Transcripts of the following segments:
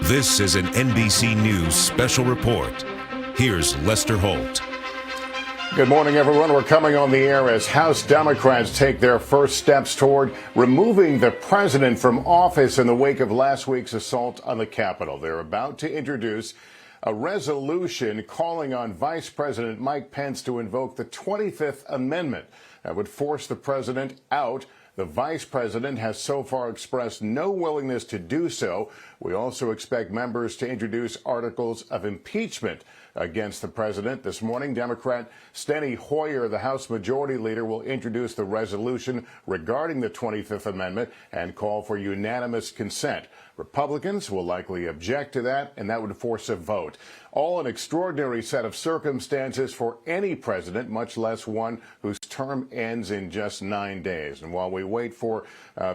This is an NBC News special report. Here's Lester Holt. Good morning, everyone. We're coming on the air as House Democrats take their first steps toward removing the president from office in the wake of last week's assault on the Capitol. They're about to introduce a resolution calling on Vice President Mike Pence to invoke the 25th Amendment that would force the president out. The vice president has so far expressed no willingness to do so. We also expect members to introduce articles of impeachment against the president. This morning, Democrat Steny Hoyer, the House Majority Leader, will introduce the resolution regarding the 25th Amendment and call for unanimous consent. Republicans will likely object to that, and that would force a vote. All an extraordinary set of circumstances for any president, much less one whose term ends in just 9 days. And while we wait for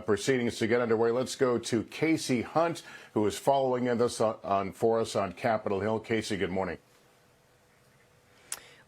proceedings to get underway, let's go to Casey Hunt, who is following us for us on Capitol Hill. Casey, good morning.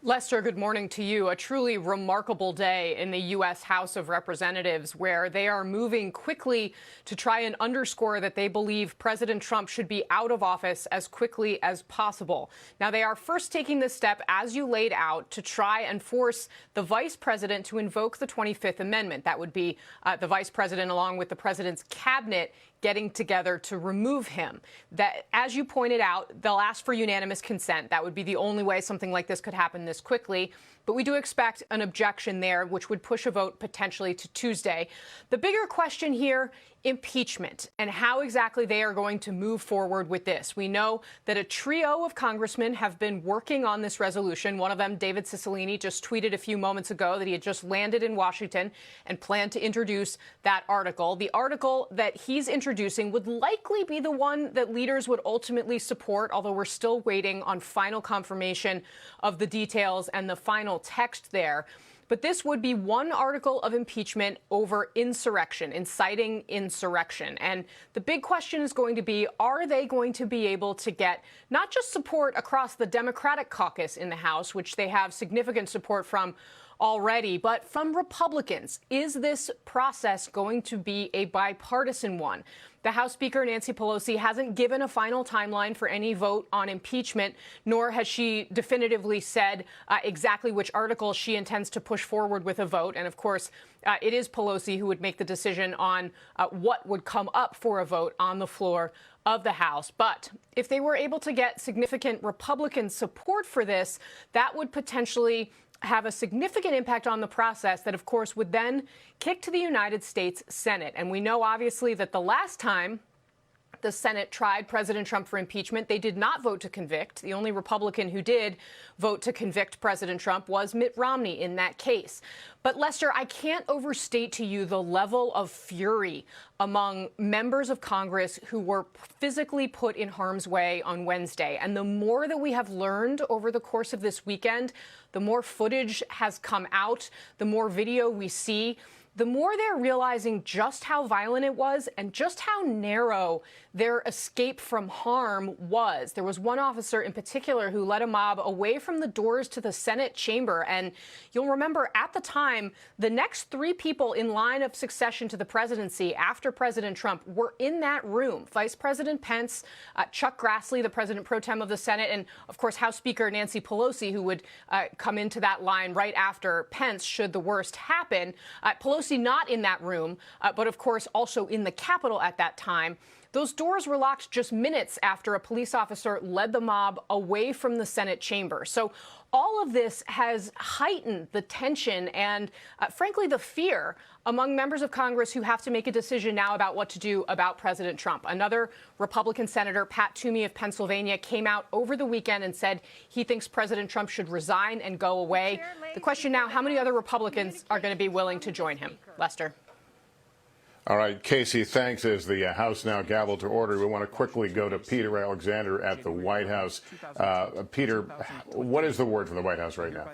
Lester, good morning to you. A truly remarkable day in the U.S. House of Representatives, where they are moving quickly to try and underscore that they believe President Trump should be out of office as quickly as possible. Now, they are first taking this step, as you laid out, to try and force the vice president to invoke the 25th Amendment. That would be the vice president, along with the president's cabinet, getting together to remove him. That, as you pointed out, they'll ask for unanimous consent. That would be the only way something like this could happen this quickly. But we do expect an objection there, which would push a vote potentially to Tuesday. The bigger question here, impeachment, and how exactly they are going to move forward with this. We know that a trio of congressmen have been working on this resolution. One of them, David Cicilline, just tweeted a few moments ago that he had just landed in Washington and planned to introduce that article. The article that he's introducing would likely be the one that leaders would ultimately support, although we're still waiting on final confirmation of the details and the final text there. But this would be one article of impeachment over insurrection, inciting insurrection. And the big question is going to be, are they going to be able to get not just support across the Democratic caucus in the House, which they have significant support from already, but from Republicans? Is this process going to be a bipartisan one? The House Speaker, Nancy Pelosi, hasn't given a final timeline for any vote on impeachment, nor has she definitively said exactly which article she intends to push forward with a vote. And of course, it is Pelosi who would make the decision on what would come up for a vote on the floor of the House. But if they were able to get significant Republican support for this, that would potentially have a significant impact on the process that, of course, would then kick to the United States Senate. And we know, obviously, that the last time the Senate tried President Trump for impeachment, they did not vote to convict. The only Republican who did vote to convict President Trump was Mitt Romney in that case. But, Lester, I can't overstate to you the level of fury among members of Congress who were physically put in harm's way on Wednesday. And the more that we have learned over the course of this weekend, the more footage has come out, the more video we see, the more they're realizing just how violent it was and just how narrow their escape from harm was. There was one officer in particular who led a mob away from the doors to the Senate chamber. And you'll remember at the time, the next three people in line of succession to the presidency after President Trump were in that room. Vice President Pence, Chuck Grassley, the president pro tem of the Senate, and of course, House Speaker Nancy Pelosi, who would come into that line right after Pence should the worst happen. Pelosi not in that room, but of course also in the Capitol at that time. Those doors were locked just minutes after a police officer led the mob away from the Senate chamber. So all of this has heightened the tension and, frankly, the fear among members of Congress who have to make a decision now about what to do about President Trump. Another Republican Senator, Pat Toomey of Pennsylvania, came out over the weekend and said he thinks President Trump should resign and go away. The question now, how many other Republicans are going to be willing to join him? Lester. All right, Casey, thanks. As the House now gaveled to order, we want to quickly go to Peter Alexander at the White House. Peter, what is the word from the White House right now?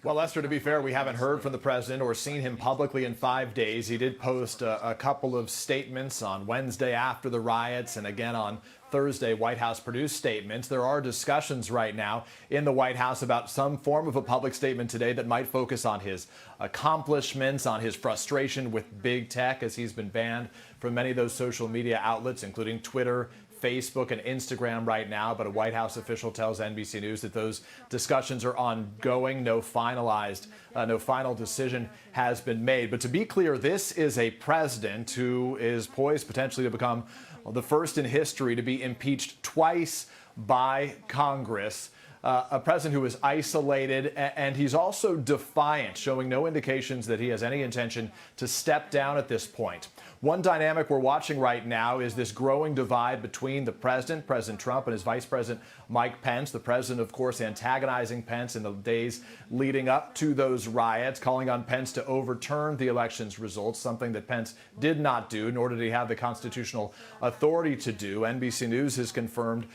Well, Lester, to be fair, we haven't heard from the president or seen him publicly in 5 days. He did post a couple of statements on Wednesday after the riots and again on Thursday White House produced statements. There are discussions right now in the White House about some form of a public statement today that might focus on his accomplishments, on his frustration with big tech, as he's been banned from many of those social media outlets, including Twitter, Facebook, and Instagram right now. But a White House official tells NBC News that those discussions are ongoing. No final decision has been made. But to be clear, this is a president who is poised potentially to become the first in history to be impeached twice by Congress. A president who is isolated, and he's also defiant, showing no indications that he has any intention to step down at this point. One dynamic we're watching right now is this growing divide between the president, President Trump, and his vice president, Mike Pence. The president, of course, antagonizing Pence in the days leading up to those riots, calling on Pence to overturn the election's results, something that Pence did not do, nor did he have the constitutional authority to do. NBC News has confirmed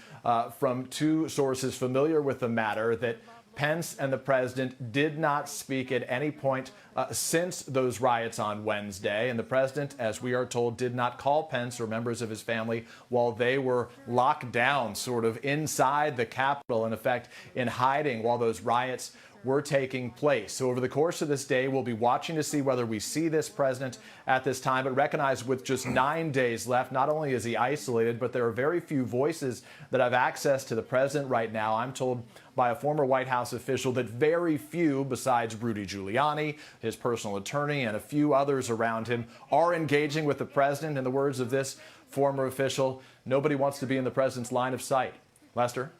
from two sources familiar with the matter that Pence and the president did not speak at any point since those riots on Wednesday. And the president, as we are told, did not call Pence or members of his family while they were locked down, sort of inside the Capitol, in effect, in hiding while those riots were taking place. So over the course of this day, we'll be watching to see whether we see this president at this time, but recognize with just 9 days left, not only is he isolated, but there are very few voices that have access to the president right now. I'm told by a former White House official that very few, besides Rudy Giuliani, his personal attorney, and a few others around him, are engaging with the president. In the words of this former official, nobody wants to be in the president's line of sight. Lester?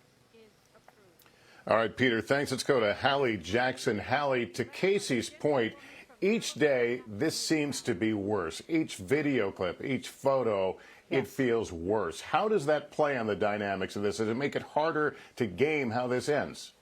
All right, Peter, thanks. Let's go to Hallie Jackson. Hallie, to Casey's point, each day this seems to be worse. Each video clip, each photo, it feels worse. How does that play on the dynamics of this? Does it make it harder to game how this ends?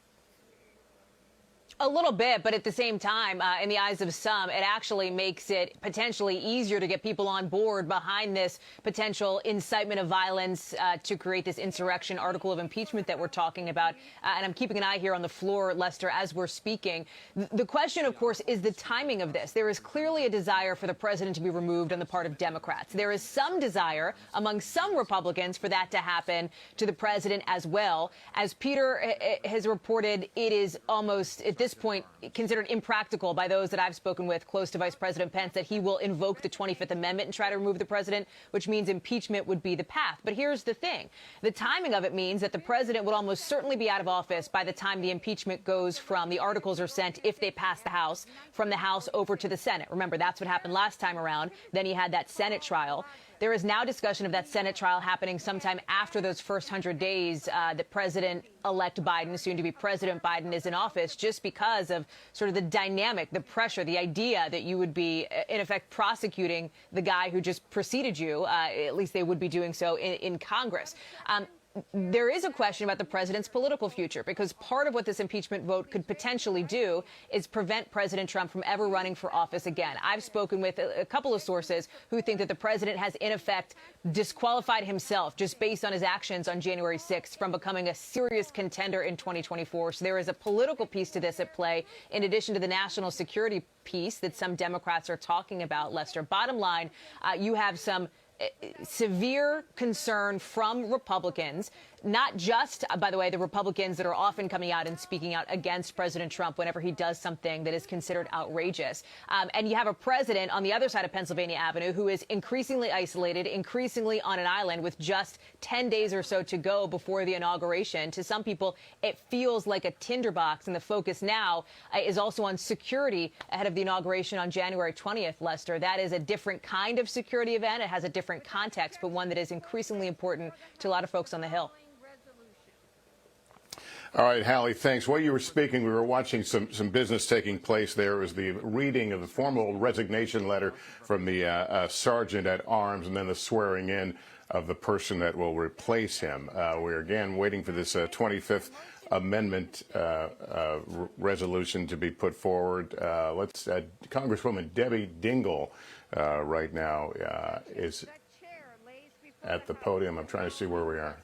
A little bit, but at the same time, in the eyes of some, it actually makes it potentially easier to get people on board behind this potential incitement of violence to create this insurrection article of impeachment that we're talking about. And I'm keeping an eye here on the floor, Lester, as we're speaking. The question, of course, is the timing of this. There is clearly a desire for the president to be removed on the part of Democrats. There is some desire among some Republicans for that to happen to the president as well. As Peter has reported, it is almost at this point considered impractical by those that I've spoken with close to Vice President Pence that he will invoke the 25th Amendment and try to remove the president, which means impeachment would be the path. But here's the thing. The timing of it means that the president would almost certainly be out of office by the time the impeachment goes from the articles are sent, if they pass the House, from the House over to the Senate. Remember, that's what happened last time around. Then he had that Senate trial. There is now discussion of that Senate trial happening sometime after those first 100 days that President-elect Biden, soon to be President Biden, is in office, just because of sort of the dynamic, the pressure, the idea that you would be, in effect, prosecuting the guy who just preceded you. At least they would be doing so in Congress. There is a question about the president's political future, because part of what this impeachment vote could potentially do is prevent President Trump from ever running for office again. I've spoken with a couple of sources who think that the president has, in effect, disqualified himself just based on his actions on January 6th from becoming a serious contender in 2024. So there is a political piece to this at play, in addition to the national security piece that some Democrats are talking about, Lester. Bottom line, you have some severe concern from Republicans, not just, by the way, the Republicans that are often coming out and speaking out against President Trump whenever he does something that is considered outrageous. And you have a president on the other side of Pennsylvania Avenue who is increasingly isolated, increasingly on an island with just 10 days or so to go before the inauguration. To some people, it feels like a tinderbox, and the focus now is also on security ahead of the inauguration on January 20th, Lester. That is a different kind of security event. It has a different context, but one that is increasingly important to a lot of folks on the Hill. All right, Hallie, thanks. While you were speaking, we were watching some business taking place. There was the reading of the formal resignation letter from the sergeant at arms, and then the swearing in of the person that will replace him. We're again waiting for this 25th Amendment resolution to be put forward. Congresswoman Debbie Dingell right now is at the podium. I'm trying to see where we are.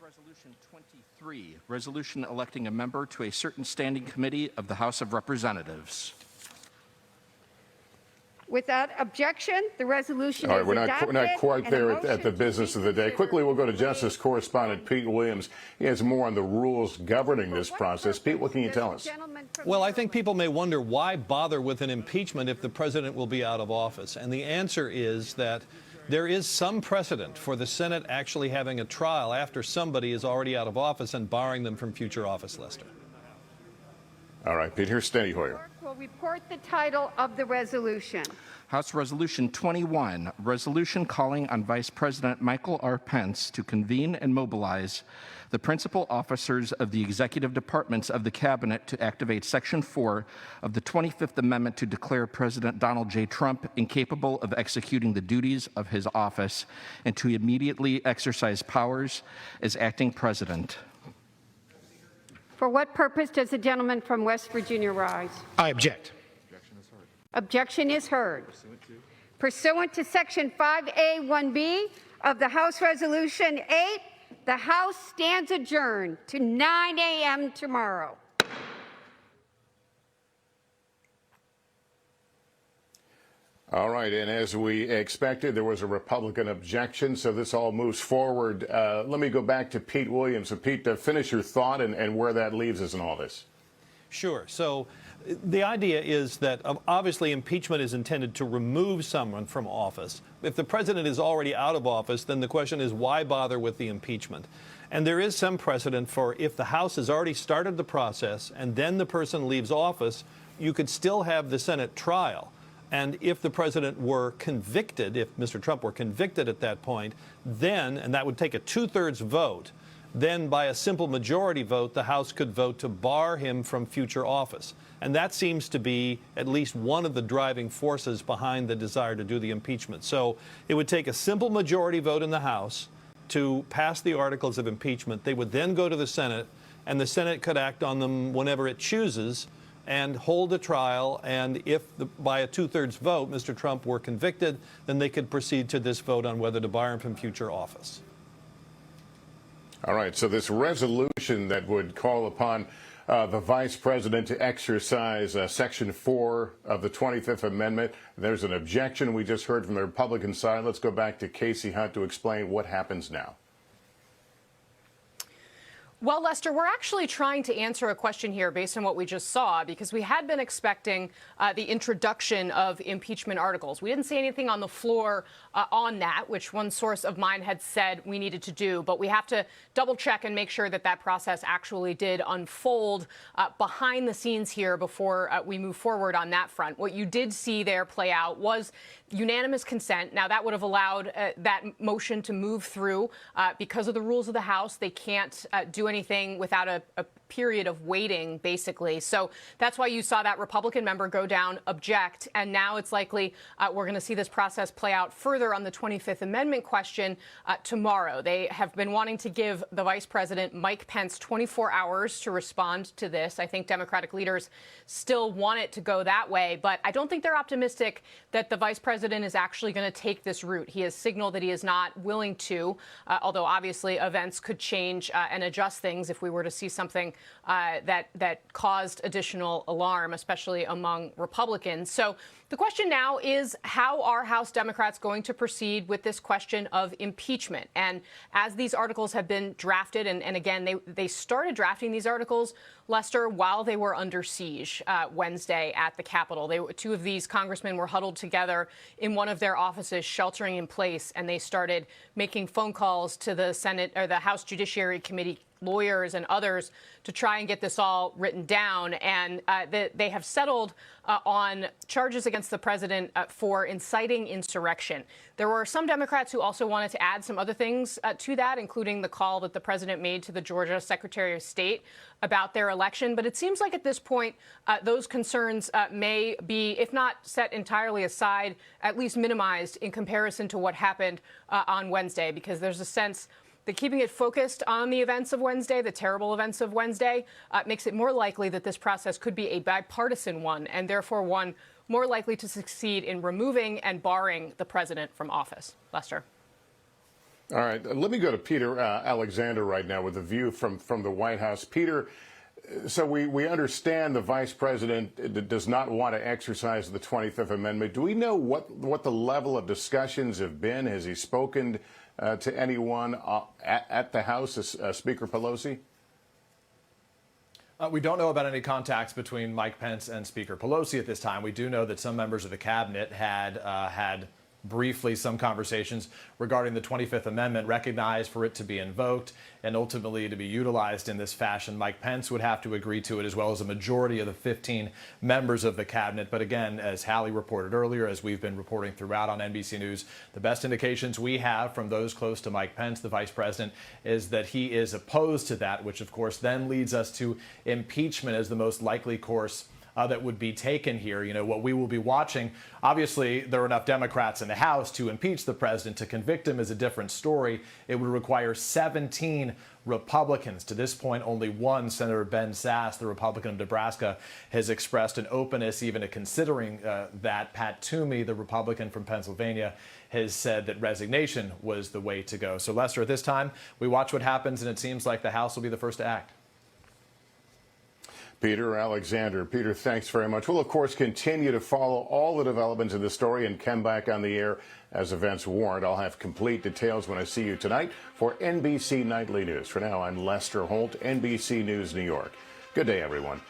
Resolution 23, resolution electing a member to a certain standing committee of the House of Representatives. Without objection, the resolution All right, is we're adopted. not quite and a there motion at the to business of the day. Quickly, we'll go to Justice Correspondent Pete Williams. He has more on the rules governing this process. Pete, what can you tell us? Well, I think people may wonder why bother with an impeachment if the president will be out of office. And the answer is that there is some precedent for the Senate actually having a trial after somebody is already out of office and barring them from future office, Lester. All right, Pete, here's Steny Hoyer. Will report the title of the resolution. House Resolution 21, resolution calling on Vice President Michael R. Pence to convene and mobilize the principal officers of the executive departments of the cabinet to activate Section 4 of the 25th Amendment to declare President Donald J. Trump incapable of executing the duties of his office and to immediately exercise powers as acting president. For what purpose does the gentleman from West Virginia rise? I object. Objection is heard. Pursuant to Section 5A1B of the House Resolution 8, the House stands adjourned to 9 a.m. tomorrow. All right, and as we expected, there was a Republican objection, so this all moves forward. Let me go back to Pete Williams. So, Pete, finish your thought and where that leaves us in all this. Sure. So the idea is that obviously impeachment is intended to remove someone from office. If the president is already out of office, then the question is why bother with the impeachment? And there is some precedent for if the House has already started the process and then the person leaves office, you could still have the Senate trial. And if the president were convicted, if Mr. Trump were convicted at that point, then, and that would take a 2/3 vote, then by a simple majority vote, the House could vote to bar him from future office. And that seems to be at least one of the driving forces behind the desire to do the impeachment. So it would take a simple majority vote in the House to pass the articles of impeachment. They would then go to the Senate, and the Senate could act on them whenever it chooses and hold a trial. And if by a 2/3 vote Mr. Trump were convicted, then they could proceed to this vote on whether to bar him from future office. All right, so this resolution that would call upon the vice president to exercise Section 4 of the 25th Amendment, there's an objection we just heard from the Republican side. Let's go back to Casey Hunt to explain what happens now. Well, Lester, we're actually trying to answer a question here based on what we just saw, because we had been expecting the introduction of impeachment articles. We didn't see anything on the floor on that, which one source of mine had said we needed to do. But we have to double check and make sure that that process actually did unfold behind the scenes here before we move forward on that front. What you did see there play out was unanimous consent. Now, that would have allowed that motion to move through because of the rules of the House. They can't do anything without a period of waiting, basically. So that's why you saw that Republican member go down, object, and now it's likely we're going to see this process play out further on the 25th Amendment question tomorrow. They have been wanting to give the Vice President, Mike Pence, 24 hours to respond to this. I think Democratic leaders still want it to go that way, but I don't think they're optimistic that the Vice President is actually going to take this route. He has signaled that he is not willing to, although obviously events could change and adjust things if we were to see something that caused additional alarm, especially among Republicans. So the question now is, how are House Democrats going to proceed with this question of impeachment? And as these articles have been drafted, and again, they started drafting these articles, Lester, while they were under siege Wednesday at the Capitol. Two of these congressmen were huddled together in one of their offices, sheltering in place, and they started making phone calls to the Senate or the House Judiciary Committee lawyers and others to try and get this all written down. And they have settled on charges against the president for inciting insurrection. There were some Democrats who also wanted to add some other things to that, including the call that the president made to the Georgia Secretary of State about their election. But it seems like at this point, those concerns may be, if not set entirely aside, at least minimized in comparison to what happened on Wednesday, because there's a sense that keeping it focused on the events of Wednesday, the terrible events of Wednesday, makes it more likely that this process could be a bipartisan one, and therefore one more likely to succeed in removing and barring the president from office. Lester. All right, let me go to Peter Alexander right now with a view from the White House. Peter, So we understand the vice president does not want to exercise the 25th Amendment. Do we know what the level of discussions have been? Has he spoken to anyone at the House, Speaker Pelosi? We don't know about any contacts between Mike Pence and Speaker Pelosi at this time. We do know that some members of the cabinet had briefly some conversations regarding the 25th Amendment, recognized for it to be invoked and ultimately to be utilized in this fashion. Mike Pence would have to agree to it, as well as a majority of the 15 members of the cabinet. But again, as Hallie reported earlier, as we've been reporting throughout on NBC News, the best indications we have from those close to Mike Pence, the vice president, is that he is opposed to that, which of course then leads us to impeachment as the most likely course that would be taken here. You know, what we will be watching, obviously there are enough Democrats in the House to impeach the president. To convict him is a different story. It would require 17 Republicans. To this point, only one, Senator Ben Sasse, the Republican of Nebraska, has expressed an openness even to considering that. Pat Toomey, the Republican from Pennsylvania, has said that resignation was the way to go. So, Lester, at this time, we watch what happens, and it seems like the House will be the first to act. Peter Alexander. Peter, thanks very much. We'll, of course, continue to follow all the developments in the story and come back on the air as events warrant. I'll have complete details when I see you tonight for NBC Nightly News. For now, I'm Lester Holt, NBC News, New York. Good day, everyone.